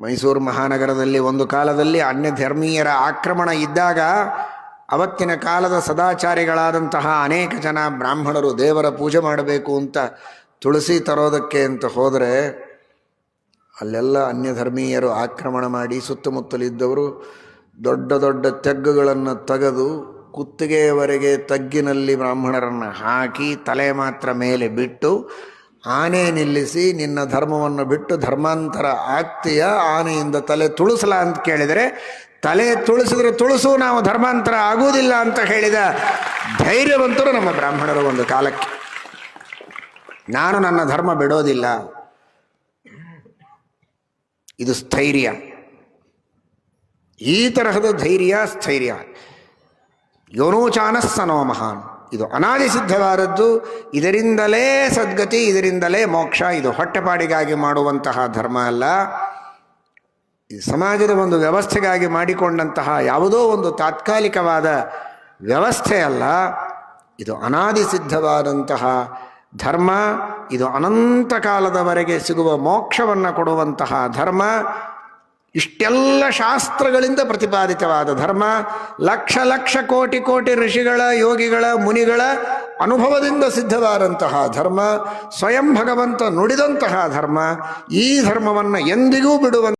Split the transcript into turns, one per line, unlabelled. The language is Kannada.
ಮೈಸೂರು ಮಹಾನಗರದಲ್ಲಿ ಒಂದು ಕಾಲದಲ್ಲಿ ಅನ್ಯ ಧರ್ಮೀಯರ ಆಕ್ರಮಣ ಇದ್ದಾಗ ಅವತ್ತಿನ ಕಾಲದ ಸದಾಚಾರಿಗಳಾದಂತಹ ಅನೇಕ ಜನ ಬ್ರಾಹ್ಮಣರು ದೇವರ ಪೂಜೆ ಮಾಡಬೇಕು ಅಂತ ತುಳಸಿ ತರೋದಕ್ಕೆ ಅಂತ ಹೋದರೆ ಅಲ್ಲೆಲ್ಲ ಅನ್ಯ ಧರ್ಮೀಯರು ಆಕ್ರಮಣ ಮಾಡಿ ಸುತ್ತಮುತ್ತಲಿದ್ದವರು ದೊಡ್ಡ ದೊಡ್ಡ ತೆಗ್ಗುಗಳನ್ನು ತೆಗೆದು ಕುತ್ತಿಗೆಯವರೆಗೆ ತಗ್ಗಿನಲ್ಲಿ ಬ್ರಾಹ್ಮಣರನ್ನು ಹಾಕಿ ತಲೆ ಮಾತ್ರ ಮೇಲೆ ಬಿಟ್ಟು ಆನೆ ನಿಲ್ಲಿಸಿ ನಿನ್ನ ಧರ್ಮವನ್ನು ಬಿಟ್ಟು ಧರ್ಮಾಂತರ ಆಗ್ತೀಯ, ಆನೆಯಿಂದ ತಲೆ ತುಳಿಸಲ ಅಂತ ಕೇಳಿದರೆ ತಲೆ ತುಳಿಸಿದ್ರೆ ತುಳಸು, ನಾವು ಧರ್ಮಾಂತರ ಆಗುವುದಿಲ್ಲ ಅಂತ ಹೇಳಿದ ಧೈರ್ಯವಂತರು ನಮ್ಮ ಬ್ರಾಹ್ಮಣರು ಒಂದು ಕಾಲಕ್ಕೆ. ನಾನು ನನ್ನ ಧರ್ಮ ಬಿಡೋದಿಲ್ಲ, ಇದು ಸ್ಥೈರ್ಯ. ಈ ತರಹದ ಧೈರ್ಯ ಸ್ಥೈರ್ಯ ಯೋನೋಚಾನಸ್ಸನೋ ಮಹಾನ್, ಇದು ಅನಾದಿ ಸಿದ್ಧವಾದದ್ದು. ಇದರಿಂದಲೇ ಸದ್ಗತಿ, ಇದರಿಂದಲೇ ಮೋಕ್ಷ. ಇದು ಹೊಟ್ಟೆಪಾಡಿಗಾಗಿ ಮಾಡುವಂತಹ ಧರ್ಮ ಅಲ್ಲ, ಈ ಸಮಾಜದ ಒಂದು ವ್ಯವಸ್ಥೆಗಾಗಿ ಮಾಡಿಕೊಂಡಂತಹ ಯಾವುದೋ ಒಂದು ತಾತ್ಕಾಲಿಕವಾದ ವ್ಯವಸ್ಥೆ ಅಲ್ಲ. ಇದು ಅನಾದಿ ಸಿದ್ಧವಾದಂತಹ ಧರ್ಮ. ಇದು ಅನಂತ ಕಾಲದವರೆಗೆ ಸಿಗುವ ಮೋಕ್ಷವನ್ನು ಕೊಡುವಂತಹ ಧರ್ಮ. ಇಷ್ಟೆಲ್ಲ ಶಾಸ್ತ್ರಗಳಿಂದ ಪ್ರತಿಪಾದಿತವಾದ ಧರ್ಮ. ಲಕ್ಷ ಲಕ್ಷ ಕೋಟಿ ಕೋಟಿ ಋಷಿಗಳ, ಯೋಗಿಗಳ, ಮುನಿಗಳ ಅನುಭವದಿಂದ ಸಿದ್ಧವಾದಂತಹ ಧರ್ಮ. ಸ್ವಯಂ ಭಗವಂತ ನುಡಿದಂತಹ ಧರ್ಮ. ಈ ಧರ್ಮವನ್ನು ಎಂದಿಗೂ ಬಿಡುವಂತ